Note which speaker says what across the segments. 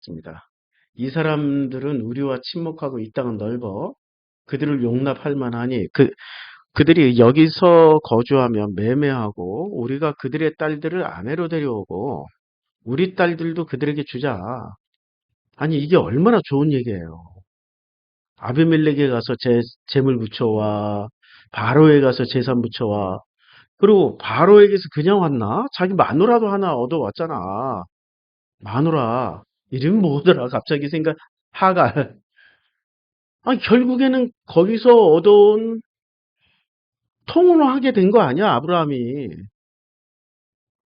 Speaker 1: 있습니다. 이 사람들은 우리와 친목하고 이 땅은 넓어 그들을 용납할 만하니 그들이 여기서 거주하며 매매하고 우리가 그들의 딸들을 아내로 데려오고 우리 딸들도 그들에게 주자. 아니 이게 얼마나 좋은 얘기예요. 아비멜렉에 가서 재물 붙여와 바로에 가서 재산 붙여와 그리고 바로에게서 그냥 왔나? 자기 마누라도 하나 얻어왔잖아. 마누라 이름이 뭐더라? 갑자기 생각 하갈. 아니 결국에는 거기서 얻어온 통으로 하게 된 거 아니야 아브라함이.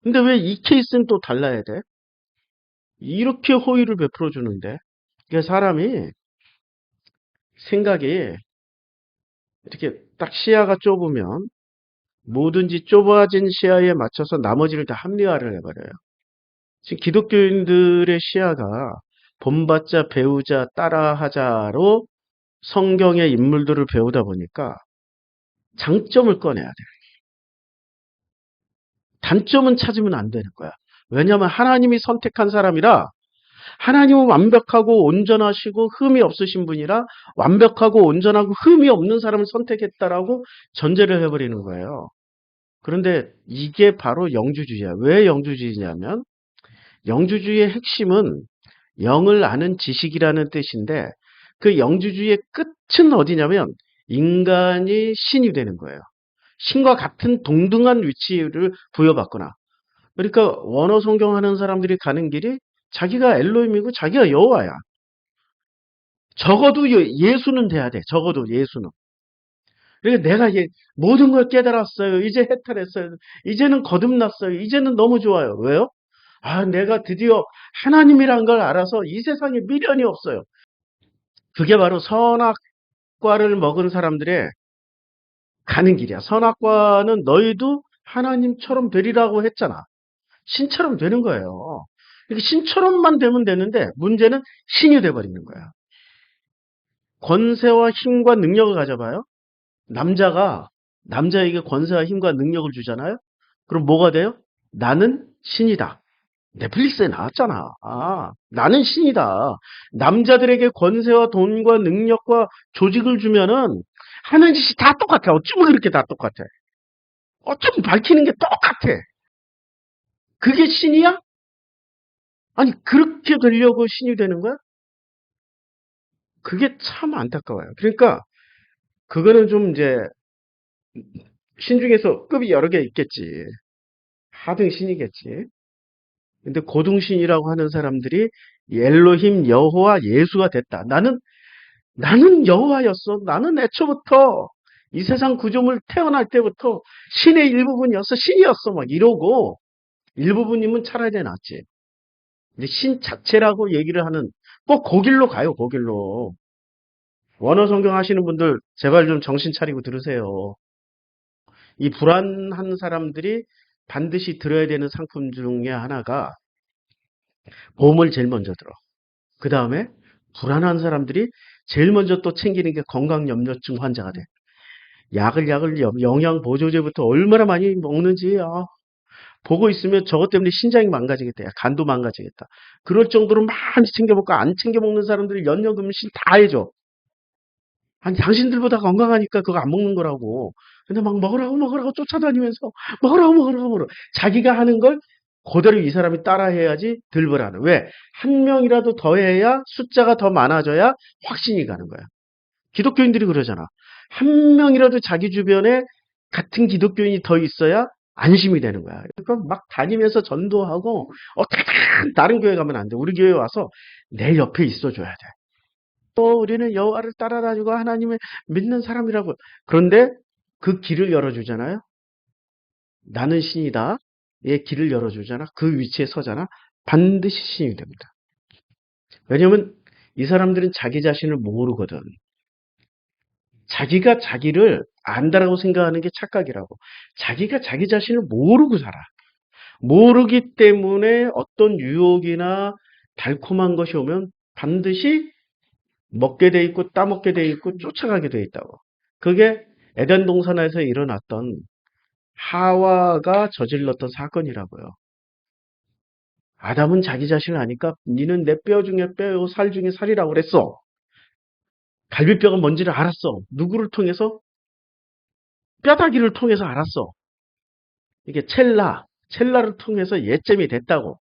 Speaker 1: 근데 왜 이 케이스는 또 달라야 돼? 이렇게 호의를 베풀어 주는데. 그러니까 사람이 생각이 이렇게 딱 시야가 좁으면 뭐든지 좁아진 시야에 맞춰서 나머지를 다 합리화를 해버려요. 지금 기독교인들의 시야가 본받자, 배우자, 따라하자로 성경의 인물들을 배우다 보니까 장점을 꺼내야 돼. 단점은 찾으면 안 되는 거야. 왜냐하면 하나님이 선택한 사람이라 하나님은 완벽하고 온전하시고 흠이 없으신 분이라 완벽하고 온전하고 흠이 없는 사람을 선택했다라고 전제를 해버리는 거예요. 그런데 이게 바로 영주주의야. 왜 영주주의냐면 영주주의의 핵심은 영을 아는 지식이라는 뜻인데 그 영주주의의 끝은 어디냐면 인간이 신이 되는 거예요. 신과 같은 동등한 위치를 부여받거나 그러니까 원어 성경하는 사람들이 가는 길이 자기가 엘로힘이고 자기가 여호와야. 적어도 예수는 돼야 돼. 적어도 예수는. 그러니까 내가 모든 걸 깨달았어요. 이제 해탈했어요. 이제는 거듭났어요. 이제는 너무 좋아요. 왜요? 아, 내가 드디어 하나님이란 걸 알아서 이 세상에 미련이 없어요. 그게 바로 선악과를 먹은 사람들의 가는 길이야. 선악과는 너희도 하나님처럼 되리라고 했잖아. 신처럼 되는 거예요. 이렇게 신처럼만 되면 되는데 문제는 신이 돼버리는 거야. 권세와 힘과 능력을 가져봐요. 남자가 남자에게 권세와 힘과 능력을 주잖아요. 그럼 뭐가 돼요? 나는 신이다. 넷플릭스에 나왔잖아. 아, 나는 신이다. 남자들에게 권세와 돈과 능력과 조직을 주면은 하는 짓이 다 똑같아. 어쩌면 그렇게 다 똑같아. 어쩌면 밝히는 게 똑같아. 그게 신이야? 아니, 그렇게 되려고 신이 되는 거야? 그게 참 안타까워요. 그러니까, 그거는 좀 이제, 신 중에서 급이 여러 개 있겠지. 하등 신이겠지. 근데 고등신이라고 하는 사람들이 엘로힘, 여호와, 예수가 됐다. 나는 여호와였어. 나는 애초부터 이 세상 구조물 태어날 때부터 신의 일부분이었어. 신이었어. 막 이러고 일부분이면 차라리 낫지. 근데 신 자체라고 얘기를 하는 꼭 거길로 가요. 거길로. 원어 성경 하시는 분들 제발 좀 정신 차리고 들으세요. 이 불안한 사람들이 반드시 들어야 되는 상품 중에 하나가 보험을 제일 먼저 들어. 그 다음에 불안한 사람들이 제일 먼저 또 챙기는 게 건강염려증 환자가 돼. 약을 영양보조제부터 얼마나 많이 먹는지 보고 있으면 저것 때문에 신장이 망가지겠다. 간도 망가지겠다. 그럴 정도로 많이 챙겨 먹고 안 챙겨 먹는 사람들이 연료금신 다 해줘. 아니 당신들보다 건강하니까 그거 안 먹는 거라고. 근데 막 먹으라고 쫓아다니면서 먹으라고. 자기가 하는 걸 그대로 이 사람이 따라해야지 덜 불안해. 왜? 한 명이라도 더 해야 숫자가 더 많아져야 확신이 가는 거야. 기독교인들이 그러잖아. 한 명이라도 자기 주변에 같은 기독교인이 더 있어야 안심이 되는 거야. 그러니까 막 다니면서 전도하고 어떻게 다른 교회 가면 안 돼. 우리 교회 와서 내 옆에 있어줘야 돼. 또 우리는 여호와를 따라다니고 하나님을 믿는 사람이라고. 그런데 그 길을 열어주잖아요. 나는 신이다. 의 길을 열어주잖아. 그 위치에 서잖아. 반드시 신이 됩니다. 왜냐면 이 사람들은 자기 자신을 모르거든. 자기가 자기를 안다라고 생각하는 게 착각이라고. 자기가 자기 자신을 모르고 살아. 모르기 때문에 어떤 유혹이나 달콤한 것이 오면 반드시 먹게 돼 있고 따먹게 돼 있고 쫓아가게 돼 있다고. 그게 에덴 동산에서 일어났던 하와가 저질렀던 사건이라고요. 아담은 자기 자신을 아니까 니는 내 뼈 중에 뼈요 살 중에 살이라고 그랬어. 갈비뼈가 뭔지를 알았어. 누구를 통해서? 뼈다귀를 통해서 알았어. 이게 첼라를 통해서 예점이 됐다고.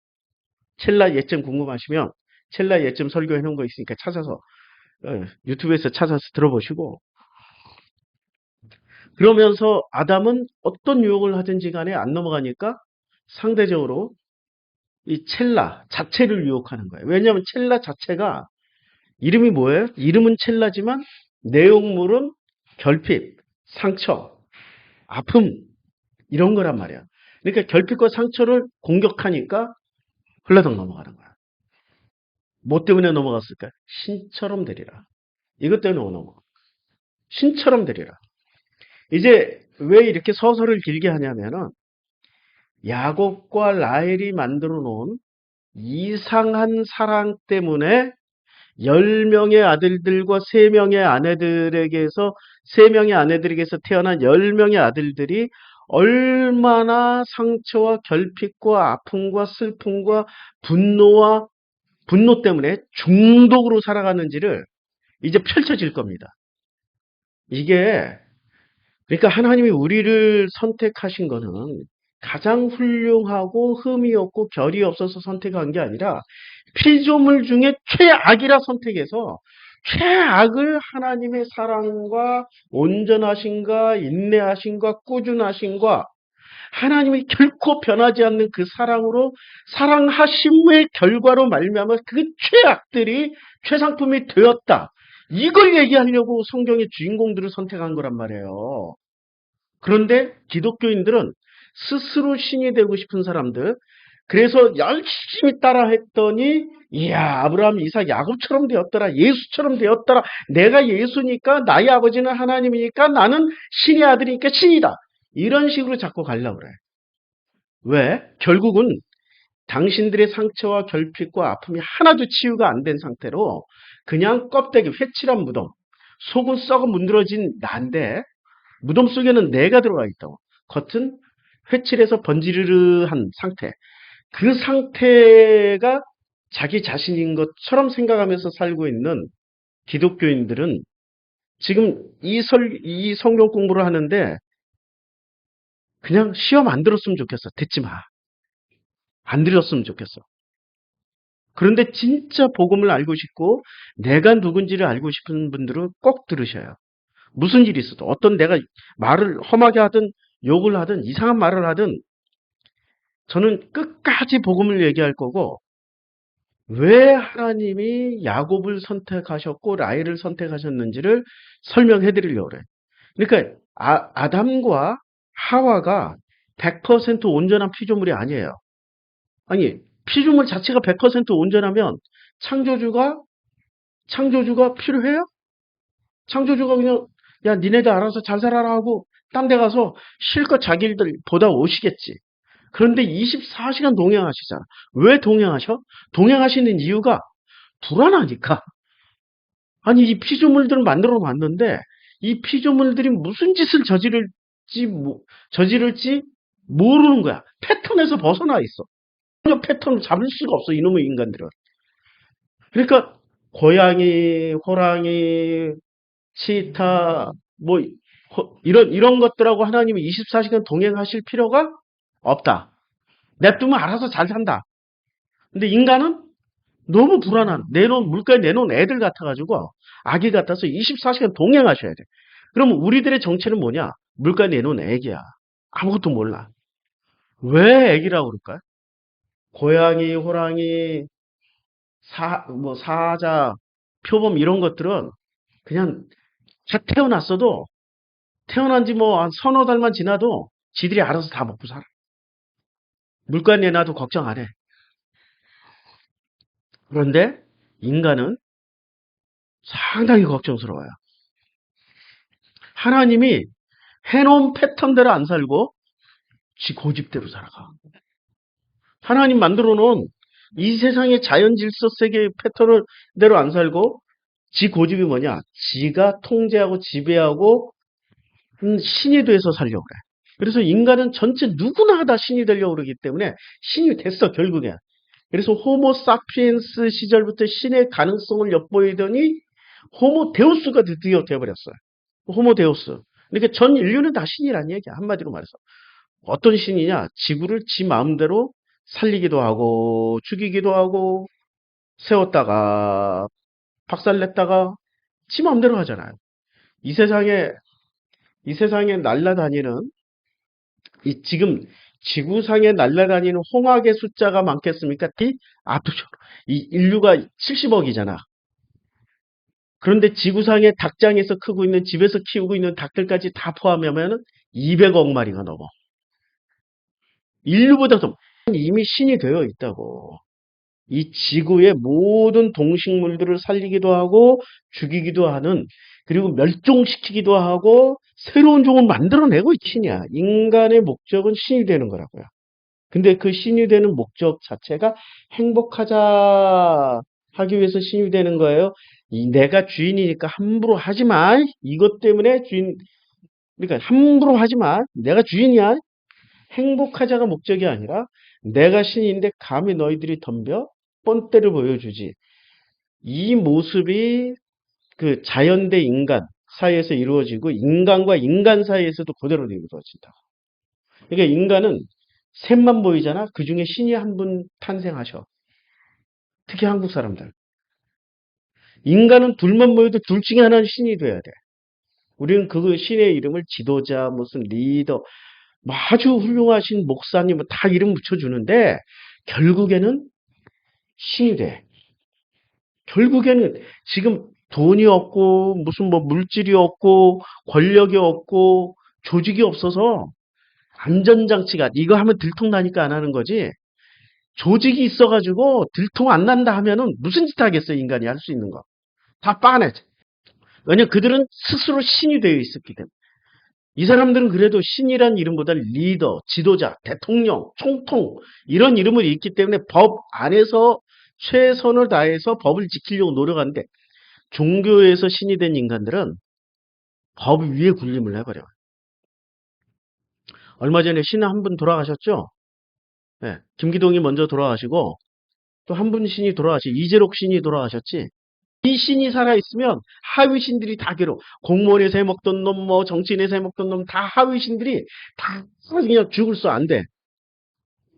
Speaker 1: 첼라 예점 궁금하시면 첼라 예점 설교해 놓은 거 있으니까 찾아서 유튜브에서 찾아서 들어보시고, 그러면서 아담은 어떤 유혹을 하든지 간에 안 넘어가니까 상대적으로 이 첼라 자체를 유혹하는 거예요. 왜냐하면 첼라 자체가 이름이 뭐예요? 이름은 첼라지만 내용물은 결핍, 상처, 아픔 이런 거란 말이야. 그러니까 결핍과 상처를 공격하니까 흘러덩 넘어가는 거야. 뭐 때문에 넘어갔을까? 신처럼 되리라. 이것 때문에 넘어가. 신처럼 되리라. 이제 왜 이렇게 서설을 길게 하냐면은 야곱과 라헬이 만들어 놓은 이상한 사랑 때문에 10명의 아들들과 3명의 아내들에게서 3명의 아내들에게서 태어난 10명의 아들들이 얼마나 상처와 결핍과 아픔과 슬픔과 분노 때문에 중독으로 살아가는지를 이제 펼쳐질 겁니다. 이게 그러니까 하나님이 우리를 선택하신 거는 가장 훌륭하고 흠이 없고 결이 없어서 선택한 게 아니라 피조물 중에 최악이라 선택해서 최악을 하나님의 사랑과 온전하심과 인내하심과 꾸준하심과 하나님이 결코 변하지 않는 그 사랑으로 사랑하심의 결과로 말미암아 그 최악들이 최상품이 되었다. 이걸 얘기하려고 성경의 주인공들을 선택한 거란 말이에요. 그런데 기독교인들은 스스로 신이 되고 싶은 사람들, 그래서 열심히 따라했더니 이야 아브라함, 이삭, 야곱처럼 되었더라. 예수처럼 되었더라. 내가 예수니까 나의 아버지는 하나님이니까 나는 신의 아들이니까 신이다. 이런 식으로 자꾸 가려고 그래. 왜? 결국은 당신들의 상처와 결핍과 아픔이 하나도 치유가 안 된 상태로 그냥 껍데기, 회칠한 무덤, 속은 썩어 문드러진 나인데 무덤 속에는 내가 들어가 있다고. 겉은 회칠해서 번지르르한 상태. 그 상태가 자기 자신인 것처럼 생각하면서 살고 있는 기독교인들은 지금 이 성경 공부를 하는데 그냥 시험 안 들었으면 좋겠어. 듣지 마. 안 들었으면 좋겠어. 그런데 진짜 복음을 알고 싶고 내가 누군지를 알고 싶은 분들은 꼭 들으셔요. 무슨 일이 있어도 어떤 내가 말을 험하게 하든 욕을 하든 이상한 말을 하든 저는 끝까지 복음을 얘기할 거고 왜 하나님이 야곱을 선택하셨고 라헬을 선택하셨는지를 설명해 드리려고 그래. 그러니까 아담과 하와가 100% 온전한 피조물이 아니에요. 아니 피조물 자체가 100% 온전하면 창조주가 필요해요? 창조주가 그냥 야 니네들 알아서 잘 살아라 하고 딴 데 가서 실컷 자기 일들 보다 오시겠지. 그런데 24시간 동행하시잖아. 왜 동행하셔? 동행하시는 이유가 불안하니까. 아니 이 피조물들을 만들어 놨는데 이 피조물들이 무슨 짓을 저지를지 모르는 거야. 패턴에서 벗어나 있어. 전혀 패턴을 잡을 수가 없어 이놈의 인간들은. 그러니까 고양이, 호랑이, 치타, 뭐 이런 것들하고 하나님이 24시간 동행하실 필요가 없다. 냅두면 알아서 잘 산다. 근데 인간은 너무 불안한 물가에 내놓은 애들 같아가지고 아기 같아서 24시간 동행하셔야 돼. 그러면 우리들의 정체는 뭐냐? 물가에 내놓은 애기야. 아무것도 몰라. 왜 애기라고 그럴까요? 고양이, 호랑이, 사자, 표범 이런 것들은 그냥 다 태어났어도 태어난 지 뭐 한 서너 달만 지나도 지들이 알아서 다 먹고 살아. 물가에 내놔도 걱정 안 해. 그런데 인간은 상당히 걱정스러워요. 하나님이 해놓은 패턴대로 안 살고 지 고집대로 살아가. 하나님 만들어 놓은 이 세상의 자연 질서 세계의 패턴대로 안 살고 지 고집이 뭐냐? 지가 통제하고 지배하고 신이 돼서 살려고 그래. 그래서 인간은 전체 누구나 다 신이 되려고 그러기 때문에 신이 됐어 결국엔. 그래서 호모 사피엔스 시절부터 신의 가능성을 엿보이더니 호모 데우스가 드디어 되어버렸어요. 호모 데우스. 그러니까 전 인류는 다 신이란 얘기야. 한마디로 말해서. 어떤 신이냐? 지구를 지 마음대로 살리기도 하고 죽이기도 하고 세웠다가 박살냈다가 지 마음대로 하잖아요. 이 세상에 이 세상에 날아다니는 지금 지구상에 날아다니는 홍학의 숫자가 많겠습니까? 압도적으로 이 인류가 70억이잖아. 그런데 지구상에 닭장에서 크고 있는 집에서 키우고 있는 닭들까지 다 포함하면 200억 마리가 넘어. 인류보다 더 이미 신이 되어 있다고. 이 지구의 모든 동식물들을 살리기도 하고 죽이기도 하는 그리고 멸종시키기도 하고 새로운 종을 만들어내고 있는 신이야. 인간의 목적은 신이 되는 거라고요. 근데 그 신이 되는 목적 자체가 행복하자 하기 위해서 신이 되는 거예요. 내가 주인이니까 함부로 하지 마. 이것 때문에 주인, 그러니까 함부로 하지 마. 내가 주인이야. 행복하자가 목적이 아니라 내가 신인데 감히 너희들이 덤벼 뻔때를 보여주지. 이 모습이 그 자연 대 인간 사이에서 이루어지고 인간과 인간 사이에서도 그대로 이루어진다. 그러니까 인간은 셋만 보이잖아. 그 중에 신이 한 분 탄생하셔. 특히 한국 사람들. 인간은 둘만 보여도 둘 중에 하나는 신이 돼야 돼. 우리는 그 신의 이름을 지도자, 무슨 리더, 뭐 아주 훌륭하신 목사님 다 이름 붙여주는데 결국에는 신이 돼. 결국에는 지금 돈이 없고 무슨 뭐 물질이 없고 권력이 없고 조직이 없어서 안전장치가 이거 하면 들통나니까 안 하는 거지. 조직이 있어가지고 들통 안 난다 하면은 무슨 짓 하겠어요, 인간이 할 수 있는 거. 다 빠내. 왜냐면 그들은 스스로 신이 되어 있었기 때문에. 이 사람들은 그래도 신이란 이름보다 리더, 지도자, 대통령, 총통 이런 이름을 있기 때문에 법 안에서 최선을 다해서 법을 지키려고 노력하는데 종교에서 신이 된 인간들은 법 위에 군림을 해버려요. 얼마 전에 신 한 분 돌아가셨죠? 네, 김기동이 먼저 돌아가시고 또 한 분 신이 이재록 신이 돌아가셨지. 이 신이 살아있으면 하위 신들이 다 괴로워. 공무원에서 해먹던 놈, 뭐 정치인에서 해먹던 놈 다 하위 신들이 다 그냥 죽을 수 안 돼.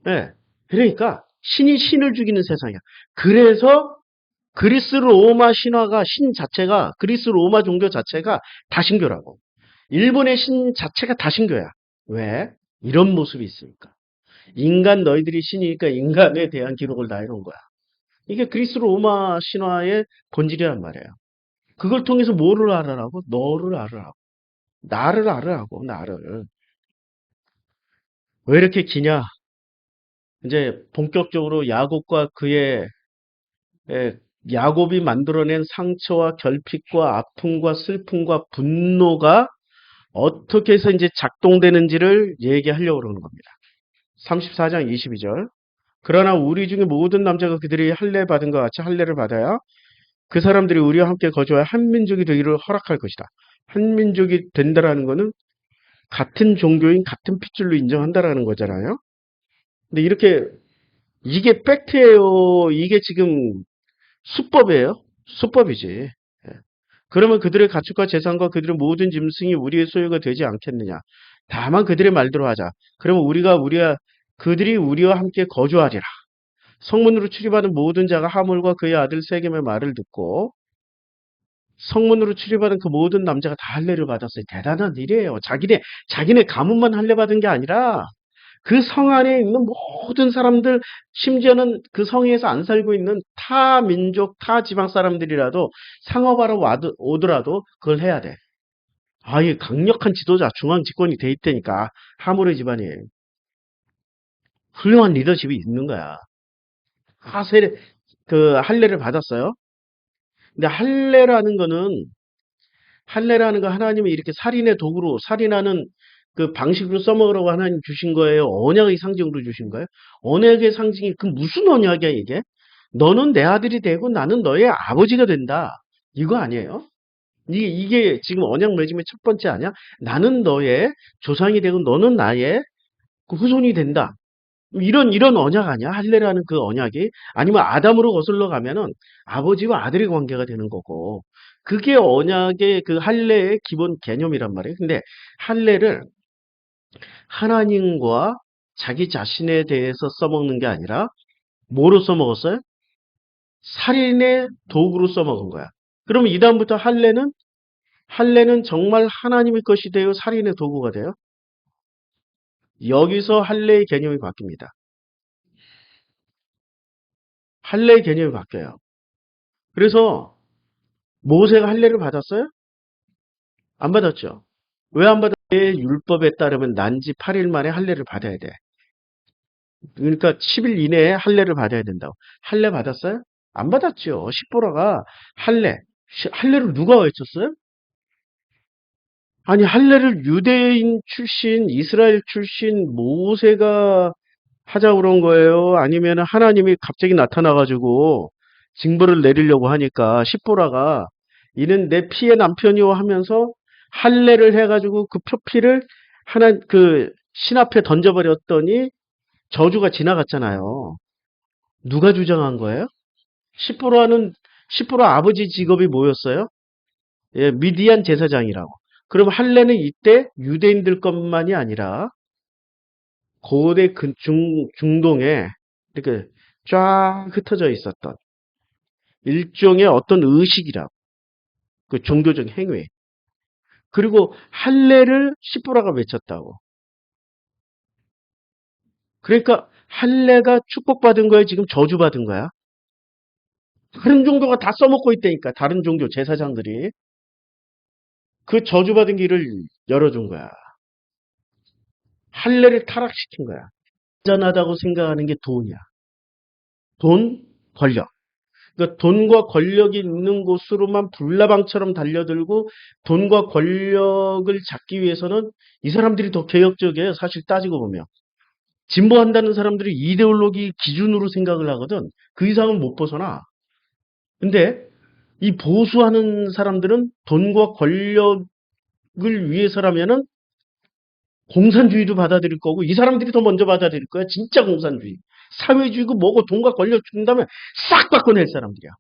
Speaker 1: 네. 그러니까 신이 신을 죽이는 세상이야. 그래서 그리스 로마 신화가 신 자체가 그리스 로마 종교 자체가 다신교라고. 일본의 신 자체가 다신교야. 왜? 이런 모습이 있으니까. 인간 너희들이 신이니까 인간에 대한 기록을 다 해놓은 거야. 이게 그리스 로마 신화의 본질이란 말이에요. 그걸 통해서 뭐를 알아라고? 너를 알아라고. 나를 알아라고, 나를. 왜 이렇게 기냐? 이제 본격적으로 야곱과 그의 야곱이 만들어낸 상처와 결핍과 아픔과 슬픔과 분노가 어떻게 해서 이제 작동되는지를 얘기하려고 그러는 겁니다. 34장 22절. 그러나 우리 중에 모든 남자가 그들이 할례 받은 것 같이 할례를 받아야 그 사람들이 우리와 함께 거주하여 한 민족이 되기를 허락할 것이다. 한 민족이 된다라는 거는 같은 종교인 같은 핏줄로 인정한다라는 거잖아요. 근데 이렇게 이게 팩트예요. 이게 지금 수법이에요. 수법이지. 예. 그러면 그들의 가축과 재산과 그들의 모든 짐승이 우리의 소유가 되지 않겠느냐. 다만 그들의 말대로 하자. 그러면 그들이 우리와 함께 거주하리라. 성문으로 출입하는 모든 자가 하물과 그의 아들 세겜의 말을 듣고 성문으로 출입하는 그 모든 남자가 다 할례를 받았어요. 대단한 일이에요. 자기네 가문만 할례 받은 게 아니라 그 성 안에 있는 모든 사람들, 심지어는 그 성에서 안 살고 있는 타 민족, 타 지방 사람들이라도 상업하러 오더라도 그걸 해야 돼. 아, 이 강력한 지도자, 중앙 집권이 돼 있다니까. 하물의 집안이 훌륭한 리더십이 있는 거야. 할례를 받았어요. 근데 할례라는 거 하나님이 이렇게 살인의 도구로, 살인하는 그 방식으로 써먹으라고 하나님 주신 거예요? 언약의 상징으로 주신 거예요? 언약의 상징이 그 무슨 언약이야 이게? 너는 내 아들이 되고 나는 너의 아버지가 된다. 이거 아니에요? 이게 지금 언약 맺음의 첫 번째 아니야? 나는 너의 조상이 되고 너는 나의 그 후손이 된다. 이런 언약 아니야? 할례라는 그 언약이? 아니면 아담으로 거슬러 가면은 아버지와 아들의 관계가 되는 거고. 그게 언약의 그 할례의 기본 개념이란 말이에요. 근데 할례를 하나님과 자기 자신에 대해서 써먹는 게 아니라 뭐로 써먹었어요? 살인의 도구로 써먹은 거야. 그러면 이 다음부터 할례는 정말 하나님의 것이 되어 살인의 도구가 돼요. 여기서 할례의 개념이 바뀝니다. 할례의 개념이 바뀌어요. 그래서 모세가 할례를 받았어요? 안 받았죠. 왜 안 받았어요? 율법에 따르면 난지 8일 만에 할례를 받아야 돼. 그러니까 10일 이내에 할례를 받아야 된다고. 할례 받았어요? 안 받았죠. 십보라가 할례를 누가 외쳤어요? 아니, 할례를 유대인 출신, 이스라엘 출신 모세가 하자고 그런 거예요? 아니면 하나님이 갑자기 나타나가지고 징벌을 내리려고 하니까 십보라가 이는 내 피의 남편이요 하면서 할례를 해가지고 그 표피를 그 신 앞에 던져버렸더니 저주가 지나갔잖아요. 누가 주장한 거예요? 십보라 아버지 직업이 뭐였어요? 예, 미디안 제사장이라고. 그럼 할례는 이때 유대인들 것만이 아니라 고대 중동에 이렇게 쫙 흩어져 있었던 일종의 어떤 의식이라고. 그 종교적 행위. 그리고 할례를 십보라가 외쳤다고. 그러니까 할례가 축복받은 거야, 지금 저주받은 거야? 다른 종교가 다 써먹고 있다니까. 다른 종교 제사장들이. 그 저주받은 길을 열어준 거야. 할례를 타락시킨 거야. 안전하다고 생각하는 게 돈이야. 돈, 권력. 그러니까 돈과 권력이 있는 곳으로만 불나방처럼 달려들고 돈과 권력을 잡기 위해서는 이 사람들이 더 개혁적이에요. 사실 따지고 보면. 진보한다는 사람들이 이데올로기 기준으로 생각을 하거든. 그 이상은 못 벗어나. 근데 이 보수하는 사람들은 돈과 권력을 위해서라면은 공산주의도 받아들일 거고 이 사람들이 더 먼저 받아들일 거야. 진짜 공산주의. 사회주의고 뭐고 돈과 권력 준 다음에 싹 바꿔낼 사람들이야.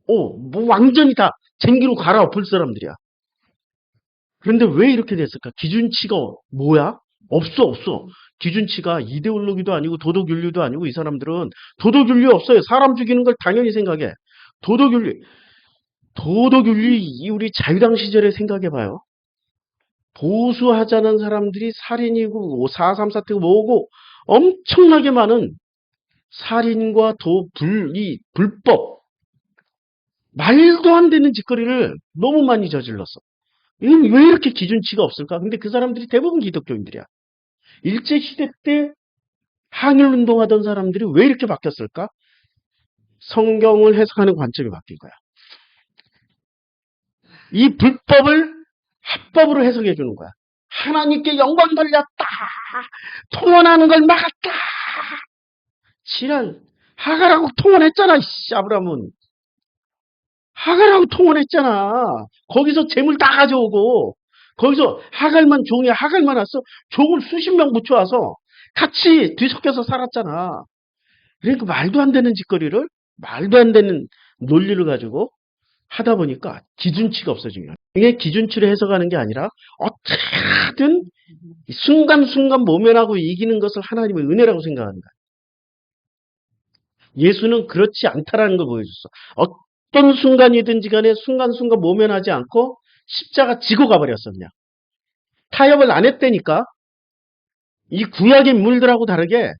Speaker 1: 뭐 완전히 다 쟁기로 갈아엎을 사람들이야. 그런데 왜 이렇게 됐을까? 기준치가 뭐야? 없어. 기준치가 이데올로기도 아니고 도덕윤리도 아니고 이 사람들은 도덕윤리 없어요. 사람 죽이는 걸 당연히 생각해. 도덕윤리, 도덕윤리 우리 자유당 시절에 생각해봐요. 보수하자는 사람들이 살인이고 4.3 사태고 뭐고 엄청나게 많은 살인과 이 불법 말도 안 되는 짓거리를 너무 많이 저질렀어. 이건 왜 이렇게 기준치가 없을까? 근데 그 사람들이 대부분 기독교인들이야. 일제시대 때 항일운동하던 사람들이 왜 이렇게 바뀌었을까? 성경을 해석하는 관점이 바뀐 거야. 이 불법을 합법으로 해석해 주는 거야. 하나님께 영광 돌렸다. 통원하는 걸 막았다. 지랄. 하갈하고 통원했잖아. 아브라함은. 하갈하고 통원했잖아. 거기서 재물 다 가져오고 거기서 하갈만 왔어. 종을 수십 명 붙여와서 같이 뒤섞여서 살았잖아. 그러니까 말도 안 되는 짓거리를 말도 안 되는 논리를 가지고 하다 보니까 기준치가 없어진 거야. 이게 기준치를 해석하는 게 아니라 어떻게든 순간순간 모면하고 이기는 것을 하나님의 은혜라고 생각하는 거야. 예수는 그렇지 않다라는 걸 보여줬어. 어떤 순간이든지 간에 순간순간 모면하지 않고 십자가 지고 가버렸어 그냥. 타협을 안 했다니까. 이 구약의 인물들하고 다르게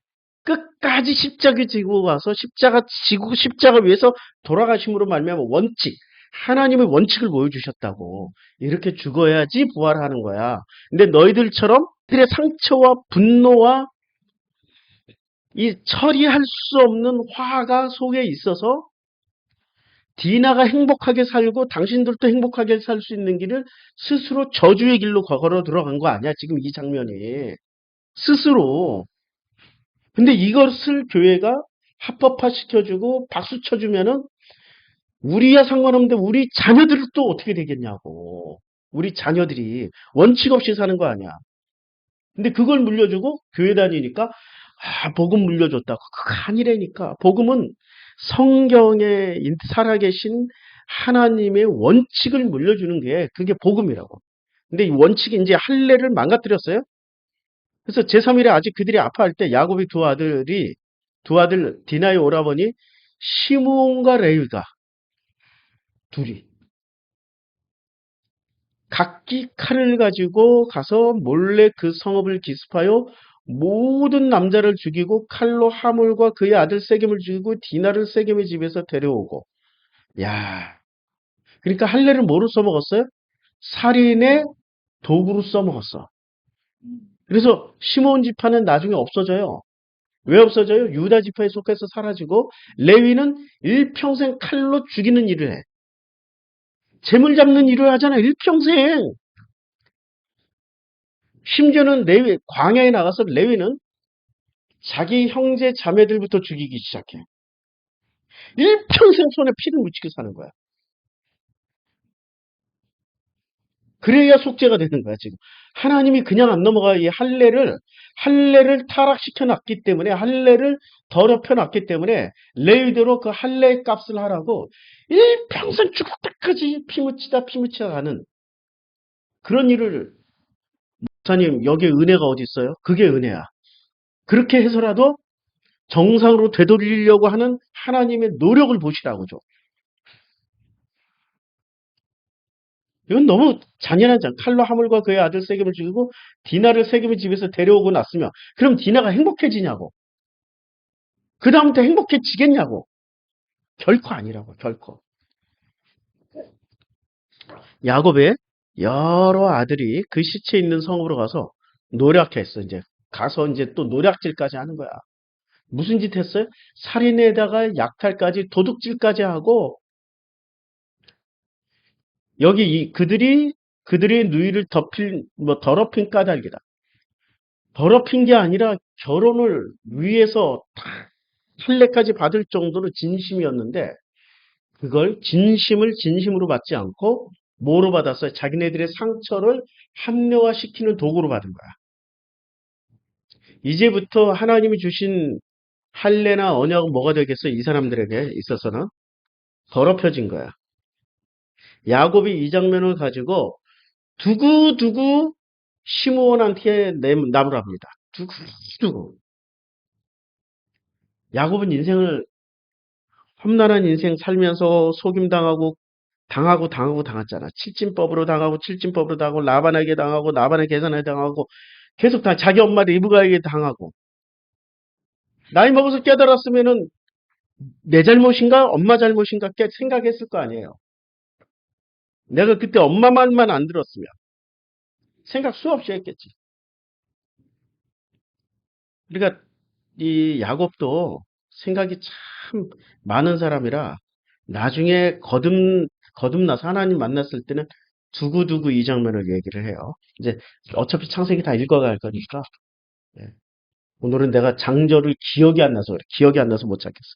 Speaker 1: 끝까지 십자가 지고 가서 십자가 위해서 돌아가심으로 말미암아 원칙, 하나님의 원칙을 보여주셨다고. 이렇게 죽어야지 부활하는 거야. 근데 너희들처럼 그들의 상처와 분노와 이 처리할 수 없는 화가 속에 있어서 디나가 행복하게 살고 당신들도 행복하게 살 수 있는 길을 스스로 저주의 길로 걸어 들어간 거 아니야, 지금 이 장면이. 스스로. 근데 이것을 교회가 합법화 시켜주고 박수 쳐주면은 우리야 상관없는데 우리 자녀들은 또 어떻게 되겠냐고. 우리 자녀들이 원칙 없이 사는 거 아니야. 근데 그걸 물려주고 교회 다니니까 복음 물려줬다고. 그거 아니라니까. 복음은 성경에 살아계신 하나님의 원칙을 물려주는 게 그게 복음이라고. 근데 이 원칙이 이제 할례를 망가뜨렸어요. 그래서 제3일에 아직 그들이 아파할 때 야곱의 두 아들 디나의 오라버니 시므온과 레위가 둘이 각기 칼을 가지고 가서 몰래 그 성읍을 기습하여 모든 남자를 죽이고 칼로 하물과 그의 아들 세겜을 죽이고 디나를 세겜의 집에서 데려오고. 야, 그러니까 할례를 뭐로 써먹었어요? 살인의 도구로 써먹었어. 그래서 시므온 지파는 나중에 없어져요. 왜 없어져요? 유다 지파에 속해서 사라지고 레위는 일평생 칼로 죽이는 일을 해. 재물 잡는 일을 하잖아. 일평생. 심지어는 레위 광야에 나가서 레위는 자기 형제 자매들부터 죽이기 시작해. 일평생 손에 피를 묻히고 사는 거야. 그래야 속죄가 되는 거야, 지금. 하나님이 그냥 안 넘어가. 이 할례를 타락시켜 놨기 때문에, 할례를 더럽혀 놨기 때문에, 레위대로 그 할례의 값을 하라고 일평생 죽을 때까지 피 묻히다 가는 그런 일을, 목사님, 여기에 은혜가 어디 있어요? 그게 은혜야. 그렇게 해서라도 정상으로 되돌리려고 하는 하나님의 노력을 보시라고죠. 이건 너무 잔인한 장. 칼로 하물과 그의 아들 세겜을 죽이고 디나를 세겜의 집에서 데려오고 났으면 그럼 디나가 행복해지냐고. 그 다음부터 행복해지겠냐고. 결코 아니라고. 결코. 야곱의 여러 아들이 그 시체 있는 성으로 가서 노력했어. 이제 가서 이제 또 노략질까지 하는 거야. 무슨 짓 했어요? 살인에다가 약탈까지 도둑질까지 하고 여기 그들의 누이를 더럽힌 까닭이다. 더럽힌 게 아니라 결혼을 위해서 다 할례까지 받을 정도로 진심이었는데 그걸 진심을 진심으로 받지 않고 뭐로 받았어요? 자기네들의 상처를 합리화시키는 도구로 받은 거야. 이제부터 하나님이 주신 할례나 언약은 뭐가 되겠어요? 이 사람들에게 있어서는 더럽혀진 거야. 야곱이 이 장면을 가지고 두고두고 시므온한테 나무랍니다. 두고두고. 야곱은 인생을 험난한 인생 살면서 속임당하고 당했잖아. 칠진법으로 당하고 칠진법으로 당하고 라반에게 당하고 라반의 계산에 당하고 계속 자기 엄마 리브가에게 당하고 나이 먹어서 깨달았으면은 내 잘못인가 엄마 잘못인가 생각했을 거 아니에요. 내가 그때 엄마 말만 안 들었으면 생각 수없이 했겠지. 그러니까 이 야곱도 생각이 참 많은 사람이라 나중에 거듭나서 하나님 만났을 때는 두고두고 이 장면을 얘기를 해요. 이제 어차피 창세기 다 읽어갈 거니까 예. 오늘은 내가 장절을 기억이 안 나서 그래. 기억이 안 나서 못 찾겠어.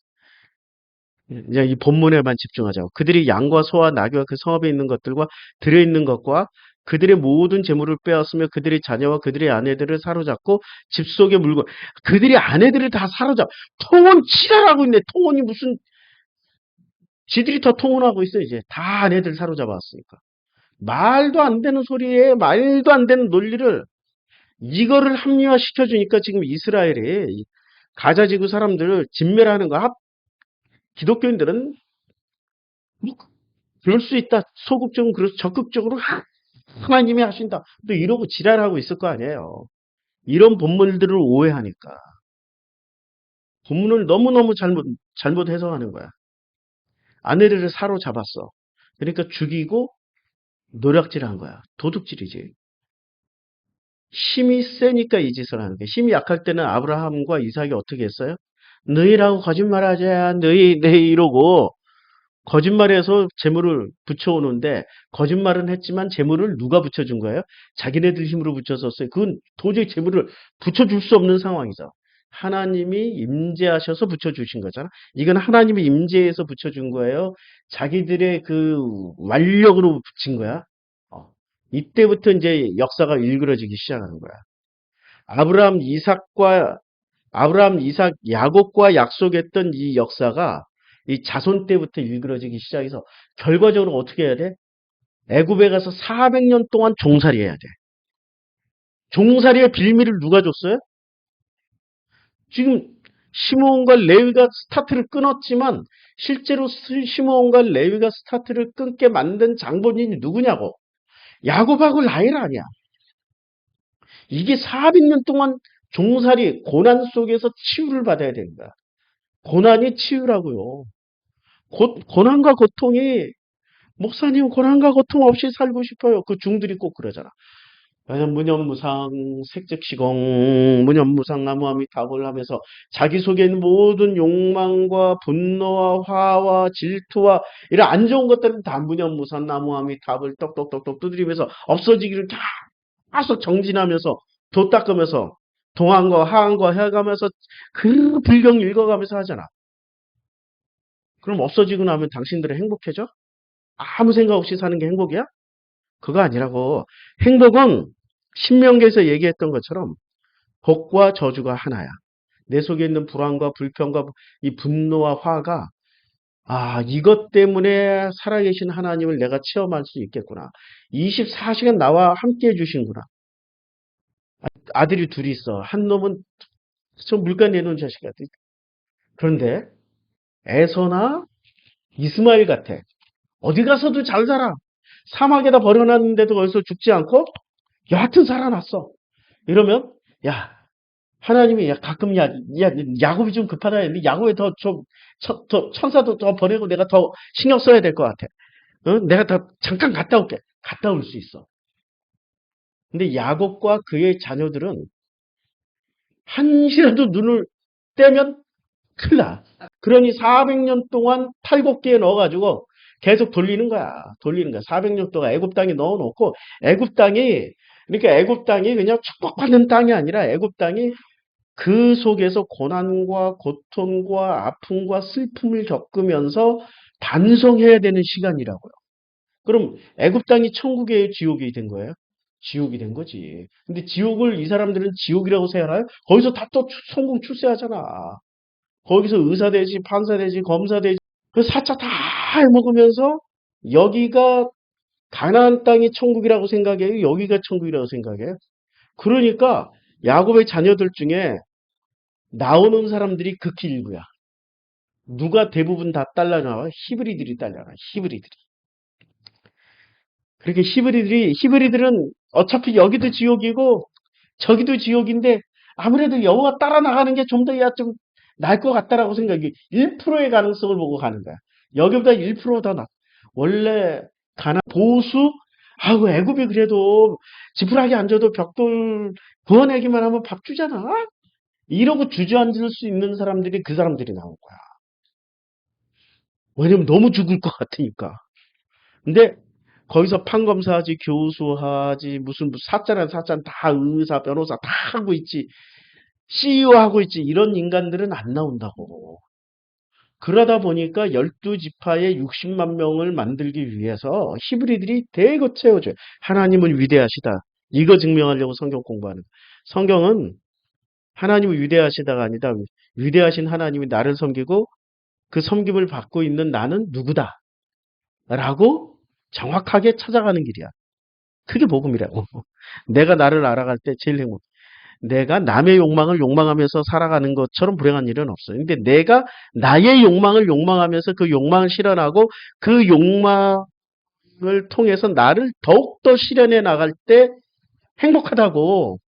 Speaker 1: 이제 이 본문에만 집중하자고. 그들이 양과 소와 나귀와 그 성읍에 있는 것들과 들어있는 것과 그들의 모든 재물을 빼앗으며 그들의 자녀와 그들의 아내들을 사로잡고 집 속의 물건, 그들의 아내들을 다 통혼 치랄하고 있네. 통혼이 무슨, 지들이 더 통혼하고 있어, 이제. 다 아내들 사로잡았으니까. 말도 안 되는 소리에, 말도 안 되는 논리를, 이거를 합리화시켜주니까 지금 이스라엘이 가자 지구 사람들을 진멸하는 거, 기독교인들은 뭐 그럴 수 있다. 소극적으로 그래서 적극적으로 하나님이 하신다. 또 이러고 지랄하고 있을 거 아니에요. 이런 본문들을 오해하니까. 본문을 너무너무 잘못 해석하는 거야. 아내들을 사로잡았어. 그러니까 죽이고 노략질한 거야. 도둑질이지. 힘이 세니까 이 짓을 하는 거야. 힘이 약할 때는 아브라함과 이삭이 어떻게 했어요? 너희라고 거짓말하지. 너희 이러고 거짓말해서 재물을 붙여오는데 거짓말은 했지만 재물을 누가 붙여준 거예요? 자기네들 힘으로 붙여줬어요. 그건 도저히 재물을 붙여줄 수 없는 상황이죠. 하나님이 임재하셔서 붙여주신 거잖아. 이건 하나님이 임재해서 붙여준 거예요. 자기들의 그 완력으로 붙인 거야. 어. 이때부터 이제 역사가 일그러지기 시작하는 거야. 아브라함, 이삭과 아브라함, 이삭, 야곱과 약속했던 이 역사가 이 자손 때부터 일그러지기 시작해서 결과적으로 어떻게 해야 돼? 애굽에 가서 400년 동안 종살이해야 돼. 종살이의 빌미를 누가 줬어요? 지금 시므온과 레위가 스타트를 끊었지만 실제로 시므온과 레위가 스타트를 끊게 만든 장본인이 누구냐고. 야곱하고 라헬 아니야. 이게 400년 동안 종살이 고난 속에서 치유를 받아야 되는 거야. 고난이 치유라고요. 고난과 고통이 목사님 고난과 고통 없이 살고 싶어요. 그 중들이 꼭 그러잖아. 무념무상 색즉시공 무념무상 나무아미타불 하면서 자기 속에 있는 모든 욕망과 분노와 화와 질투와 이런 안 좋은 것들은 다 무념무상 나무아미타불 똑똑똑똑 두드리면서 없어지기를 계속 정진하면서 도 닦으면서 동안과 하안과 해가면서 그 불경 읽어가면서 하잖아. 그럼 없어지고 나면 당신들은 행복해져? 아무 생각 없이 사는 게 행복이야? 그거 아니라고. 행복은 신명기에서 얘기했던 것처럼 복과 저주가 하나야. 내 속에 있는 불안과 불평과 이 분노와 화가 이것 때문에 살아계신 하나님을 내가 체험할 수 있겠구나. 24시간 나와 함께 해주신구나. 아들이 둘이 있어. 한 놈은 저 물가 내놓은 자식 같아. 그런데 에서나 이스마엘 같아. 어디 가서도 잘 살아. 사막에다 버려놨는데도 거기서 죽지 않고 여하튼 살아났어. 이러면 야 하나님이 가끔 야곱이 좀 급하다 했는데 야곱이 더 천사도 더 보내고 내가 더 신경 써야 될 것 같아. 내가 더 잠깐 갔다 올게. 갔다 올 수 있어. 근데 야곱과 그의 자녀들은 한시라도 눈을 떼면 큰일 나. 그러니 400년 동안 탈곡기에 넣어가지고 계속 돌리는 거야. 돌리는 거야. 400년 동안 애굽 땅에 넣어놓고 애굽 땅이 그러니까 애굽 땅이 그냥 축복받는 땅이 아니라 애굽 땅이 그 속에서 고난과 고통과 아픔과 슬픔을 겪으면서 반성해야 되는 시간이라고요. 그럼 애굽 땅이 천국의 지옥이 된 거예요? 지옥이 된 거지. 근데 지옥을 이 사람들은 지옥이라고 생각하나요? 거기서 다 또 성공 출세하잖아. 거기서 의사 되지, 판사 되지, 검사 되지. 그 사자 다 해먹으면서 여기가 가나안 땅이 천국이라고 생각해요? 여기가 천국이라고 생각해요? 그러니까 야곱의 자녀들 중에 나오는 사람들이 극히 일부야. 누가 대부분 다 딸려 나와? 히브리들이 딸려 나와. 히브리들이. 그렇게 히브리들은 어차피 여기도 지옥이고 저기도 지옥인데 아무래도 여호와 따라 나가는 게 좀 더 좀 나을 것 같다라고 생각이 1%의 가능성을 보고 가는 거야. 여기보다 1%더 나. 원래 가나 보수 애굽이 그래도 지푸라기 앉아도 벽돌 구워내기만 하면 밥 주잖아. 이러고 주저앉을 수 있는 사람들이 그 사람들이 나온 거야. 왜냐면 너무 죽을 것 같으니까. 근데 거기서 판검사하지, 교수하지, 무슨 사자란 사자는 다 의사, 변호사 다 하고 있지. CEO 하고 있지. 이런 인간들은 안 나온다고. 그러다 보니까 12지파의 60만 명을 만들기 위해서 히브리들이 대거 채워줘요. 하나님은 위대하시다. 이거 증명하려고 성경 공부하는 거예요. 성경은 하나님은 위대하시다가 아니다. 위대하신 하나님이 나를 섬기고 그 섬김을 받고 있는 나는 누구다. 라고 정확하게 찾아가는 길이야. 그게 복음이라. 내가 나를 알아갈 때 제일 행복. 내가 남의 욕망을 욕망하면서 살아가는 것처럼 불행한 일은 없어요. 근데 내가 나의 욕망을 욕망하면서 그 욕망을 실현하고 그 욕망을 통해서 나를 더욱더 실현해 나갈 때 행복하다고.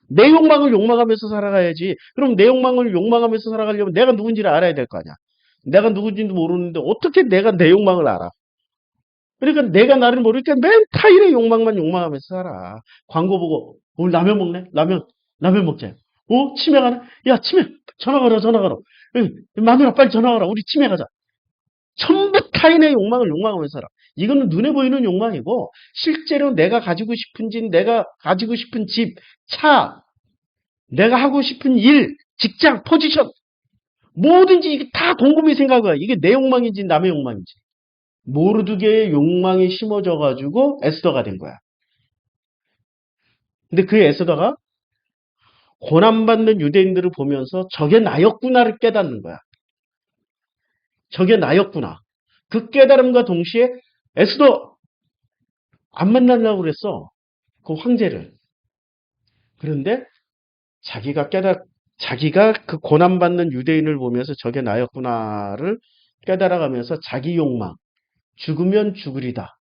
Speaker 1: 내 욕망을 욕망하면서 살아가야지. 그럼 내 욕망을 욕망하면서 살아가려면 내가 누군지를 알아야 될 거 아니야. 내가 누군지도 모르는데 어떻게 내가 내 욕망을 알아? 그러니까 내가 나를 모르니까 맨 타인의 욕망만 욕망하면서 살아. 광고 보고 오늘 라면 먹네? 라면 먹자. 치매 가네? 야 치매 전화 걸어 전화 걸어. 응, 마누라 빨리 전화 걸어. 우리 치매 가자. 전부 타인의 욕망을 욕망하면서 살아. 이거는 눈에 보이는 욕망이고 실제로 내가 가지고 싶은 집, 내가 가지고 싶은 집, 차, 내가 하고 싶은 일, 직장, 포지션 뭐든지 이게 다 곰곰이 생각해. 이게 내 욕망인지 남의 욕망인지. 모르드게의 욕망이 심어져 가지고 에스더가 된 거야. 근데 그 에스더가 고난받는 유대인들을 보면서 저게 나였구나를 깨닫는 거야. 저게 나였구나. 그 깨달음과 동시에 에스더 안 만나려고 그랬어. 그 황제를. 그런데 자기가 자기가 그 고난받는 유대인을 보면서 저게 나였구나를 깨달아가면서 자기 욕망, 죽으면 죽으리다.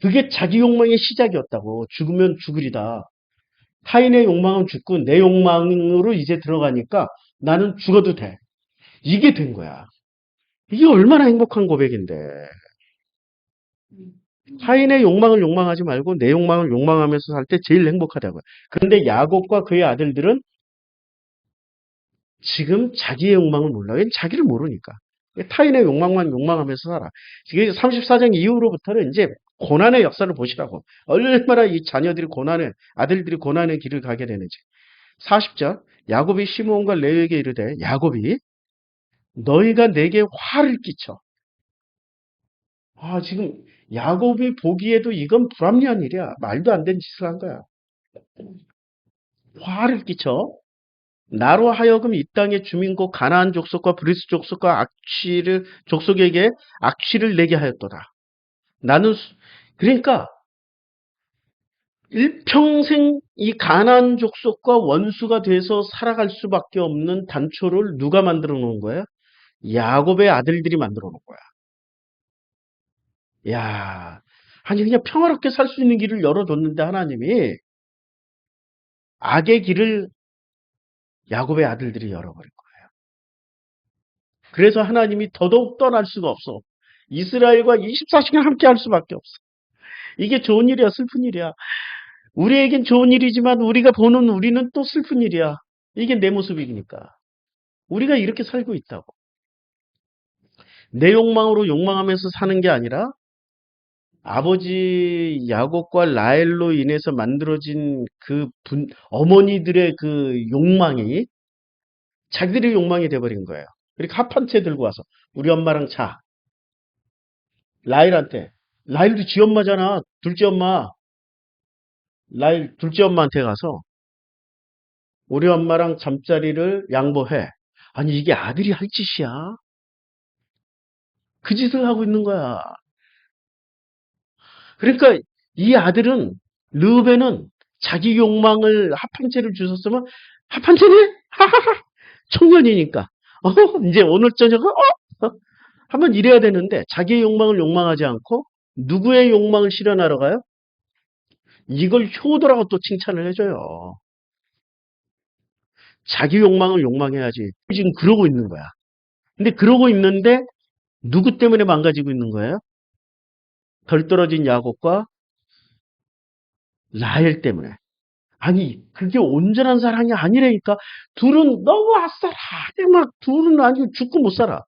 Speaker 1: 그게 자기 욕망의 시작이었다고. 죽으면 죽으리다. 타인의 욕망은 죽고 내 욕망으로 이제 들어가니까 나는 죽어도 돼. 이게 된 거야. 이게 얼마나 행복한 고백인데. 타인의 욕망을 욕망하지 말고 내 욕망을 욕망하면서 살 때 제일 행복하다고요. 그런데 야곱과 그의 아들들은 지금 자기의 욕망을 몰라. 왜? 자기를 모르니까. 타인의 욕망만 욕망하면서 살아. 지금 34장 이후로부터는 이제 고난의 역사를 보시라고. 얼마나 이 자녀들이 아들들이 고난의 길을 가게 되는지. 40절, 야곱이 시므온과 레위에게 이르되, 야곱이 너희가 내게 화를 끼쳐. 지금 야곱이 보기에도 이건 불합리한 일이야. 말도 안 되는 짓을 한 거야. 화를 끼쳐. 나로 하여금 이 땅의 주민국 가나안 족속과 브리스 족속과 족속에게 악취를 내게 하였도다. 그러니까 일평생 이 가나안 족속과 원수가 돼서 살아갈 수밖에 없는 단초를 누가 만들어 놓은 거야? 야곱의 아들들이 만들어 놓은 거야. 야, 아니 그냥 평화롭게 살 수 있는 길을 열어줬는데 하나님이 악의 길을 야곱의 아들들이 열어버린 거예요. 그래서 하나님이 더더욱 떠날 수가 없어. 이스라엘과 24시간 함께 할 수밖에 없어. 이게 좋은 일이야, 슬픈 일이야. 우리에겐 좋은 일이지만 우리가 보는 우리는 또 슬픈 일이야. 이게 내 모습이니까. 우리가 이렇게 살고 있다고. 내 욕망으로 욕망하면서 사는 게 아니라 아버지 야곱과 라헬로 인해서 만들어진 어머니들의 그 욕망이 자기들의 욕망이 돼버린 거예요. 그러니까 합 한 채 들고 와서 우리 엄마랑 자. 라헬한테. 라헬도 지 엄마잖아. 둘째 엄마. 라헬 둘째 엄마한테 가서 우리 엄마랑 잠자리를 양보해. 아니 이게 아들이 할 짓이야. 그 짓을 하고 있는 거야. 그러니까 이 아들은 르우벤은 자기 욕망을 합한채를 주셨으면 합한채네? 하하하 청년이니까 이제 오늘 저녁은 한번 이래야 되는데 자기의 욕망을 욕망하지 않고 누구의 욕망을 실현하러 가요? 이걸 효도라고 또 칭찬을 해줘요. 자기 욕망을 욕망해야지. 지금 그러고 있는 거야. 근데 그러고 있는데 누구 때문에 망가지고 있는 거예요? 덜 떨어진 야곱과 라헬 때문에. 아니 그게 온전한 사랑이 아니라니까. 둘은 너무 아싸라하게 막 둘은 아주 죽고 못 살아.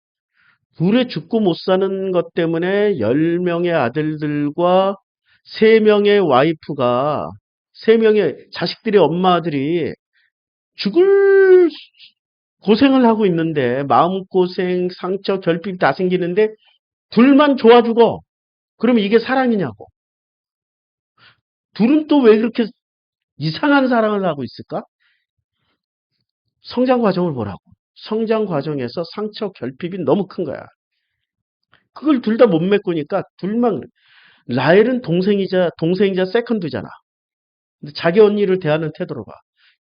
Speaker 1: 둘의 죽고 못 사는 것 때문에 10명의 아들들과 3명의 와이프가 3명의 자식들의 엄마들이 죽을 고생을 하고 있는데 마음고생, 상처, 결핍 다 생기는데 둘만 좋아 죽어. 그러면 이게 사랑이냐고. 둘은 또 왜 그렇게 이상한 사랑을 하고 있을까? 성장 과정을 보라고. 성장 과정에서 상처, 결핍이 너무 큰 거야. 그걸 둘 다 못 메꾸니까 둘만 라헬은 동생이자 세컨드잖아. 근데 자기 언니를 대하는 태도로 봐.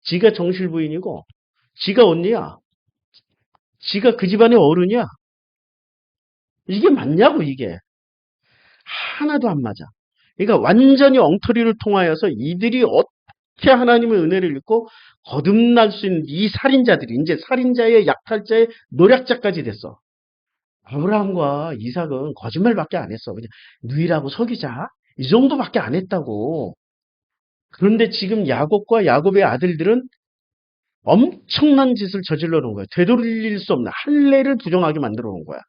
Speaker 1: 지가 정실 부인이고 지가 언니야. 지가 그 집안의 어른이야. 이게 맞냐고 이게. 하나도 안 맞아. 그러니까 완전히 엉터리를 통하여서 이들이 어떻게 하나님의 은혜를 읽고 거듭날 수 있는 이 살인자들이 이제 살인자의 약탈자의 노략자까지 됐어. 아브라함과 이삭은 거짓말밖에 안 했어. 그냥 누이라고 속이자. 이 정도밖에 안 했다고. 그런데 지금 야곱과 야곱의 아들들은 엄청난 짓을 저질러 놓은 거야. 되돌릴 수 없는 할례를 부정하게 만들어 놓은 거야.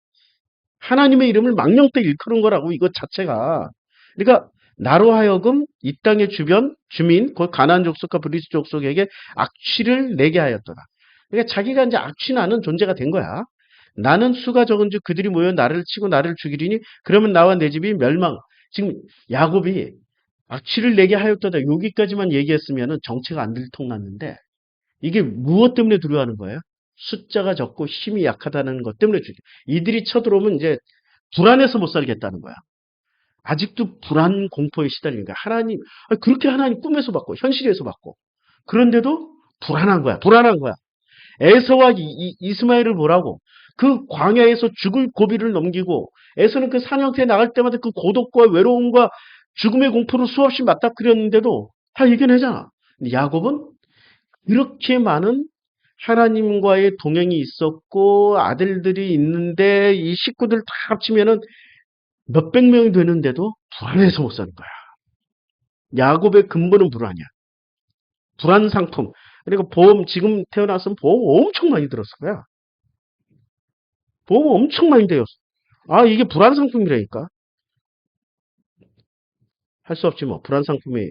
Speaker 1: 하나님의 이름을 망령되 일컬은 거라고 이것 자체가. 그러니까 나로 하여금 이 땅의 주민 곧 가나안 족속과 브리스 족속에게 악취를 내게 하였더라. 그러니까 자기가 이제 악취나는 존재가 된 거야. 나는 수가 적은즉 그들이 모여 나를 치고 나를 죽이리니 그러면 나와 내 집이 멸망. 지금 야곱이 악취를 내게 하였도다. 여기까지만 얘기했으면 정체가 안 들통났는데 이게 무엇 때문에 두려워하는 거예요? 숫자가 적고 힘이 약하다는 것 때문에 두려워. 이들이 쳐들어오면 이제 불안해서 못 살겠다는 거야. 아직도 불안 공포에 시달리는 거야. 하나님, 그렇게 하나님 꿈에서 봤고, 현실에서 봤고. 그런데도 불안한 거야. 불안한 거야. 에서와 이스마엘을 보라고. 그 광야에서 죽을 고비를 넘기고, 에서는 그 사냥터에 나갈 때마다 그 고독과 외로움과 죽음의 공포를 수없이 맞닥뜨렸는데도 다 이겨내잖아. 야곱은 이렇게 많은 하나님과의 동행이 있었고, 아들들이 있는데, 이 식구들 다 합치면은 몇백 명이 되는데도 불안해서 못 사는 거야. 야곱의 근본은 불안이야. 불안 상품. 그러니까 보험, 지금 태어났으면 보험 엄청 많이 들었을 거야. 보험 엄청 많이 되었어. 아, 이게 불안 상품이라니까. 할 수 없지 뭐. 불안 상품이.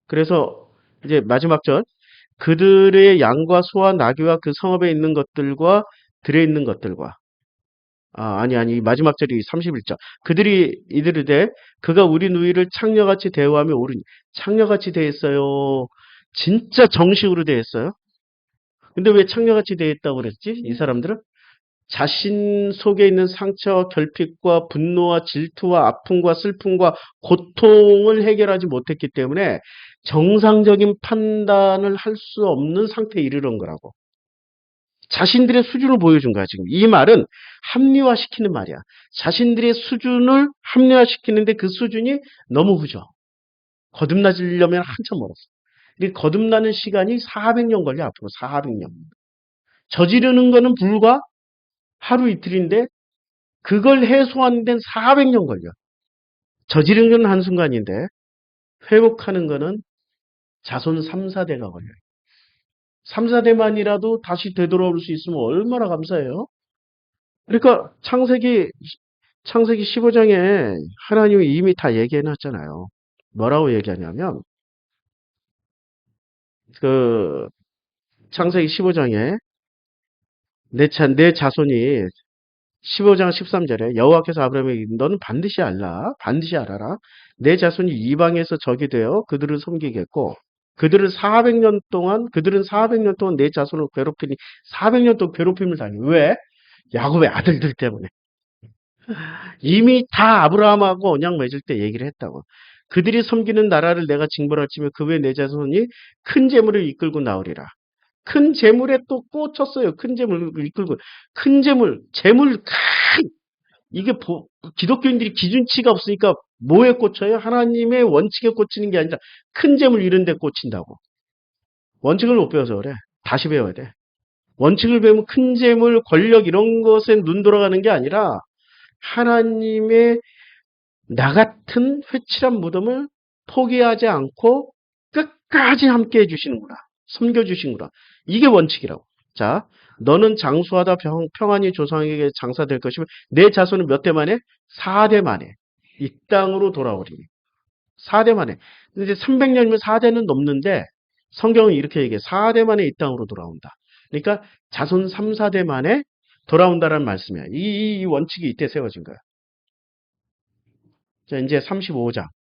Speaker 1: 그래서 이제 마지막 절. 그들의 양과 소와 나귀와 그 성읍에 있는 것들과 들에 있는 것들과. 아니. 마지막 절이 31절. 그들이 이르되 그가 우리 누이를 창녀같이 대우하며 오르니. 창녀같이 대했어요. 진짜 정식으로 대했어요. 근데 왜 창녀같이 대했다고 그랬지? 이 사람들은? 자신 속에 있는 상처와 결핍과 분노와 질투와 아픔과 슬픔과 고통을 해결하지 못했기 때문에 정상적인 판단을 할 수 없는 상태에 이르는 거라고. 자신들의 수준을 보여준 거야, 지금. 이 말은 합리화시키는 말이야. 자신들의 수준을 합리화시키는데 그 수준이 너무 후져. 거듭나려면 한참 멀었어. 근데 거듭나는 시간이 400년 걸려, 앞으로 400년. 저지르는 거는 불과 하루 이틀인데 그걸 해소하는 데는 400년 걸려. 저지른 건 한순간인데 회복하는 거는 자손 3, 4대가 걸려요. 3, 4대만이라도 다시 되돌아올 수 있으면 얼마나 감사해요. 그러니까 창세기 15장에 하나님이 이미 다 얘기해 놨잖아요. 뭐라고 얘기하냐면 그 창세기 15장에 내 자손이 15장 13절에 여호와께서 아브라함에게 너는 반드시 알아라. 내 자손이 이방에서 적이 되어 그들을 섬기겠고 그들은 400년 동안 내 자손을 괴롭히니 400년 동안 괴롭힘을 당해. 왜? 야곱의 아들들 때문에. 이미 다 아브라함하고 언약 맺을 때 얘기를 했다고. 그들이 섬기는 나라를 내가 징벌할지며 그 외에 내 자손이 큰 재물을 이끌고 나오리라. 큰 재물에 또 꽂혔어요. 큰 재물을 이끌고. 큰 재물 큰 이게 기독교인들이 기준치가 없으니까 뭐에 꽂혀요? 하나님의 원칙에 꽂히는 게 아니라 큰 재물 이런 데 꽂힌다고. 원칙을 못 배워서 그래. 다시 배워야 돼. 원칙을 배우면 큰 재물, 권력 이런 것에 눈 돌아가는 게 아니라 하나님의 나 같은 회칠한 무덤을 포기하지 않고 끝까지 함께 해주시는구나. 섬겨주시는구나. 이게 원칙이라고. 자, 너는 장수하다 평안히 조상에게 장사될 것이며 내 자손은 몇 대 만에? 4대 만에 이 땅으로 돌아오리니. 4대 만에. 근데 300년이면 4대는 넘는데 성경은 이렇게 얘기해. 4대 만에 이 땅으로 돌아온다. 그러니까 자손 3, 4대 만에 돌아온다라는 말씀이야. 이 원칙이 이때 세워진 거야. 자, 이제 35장.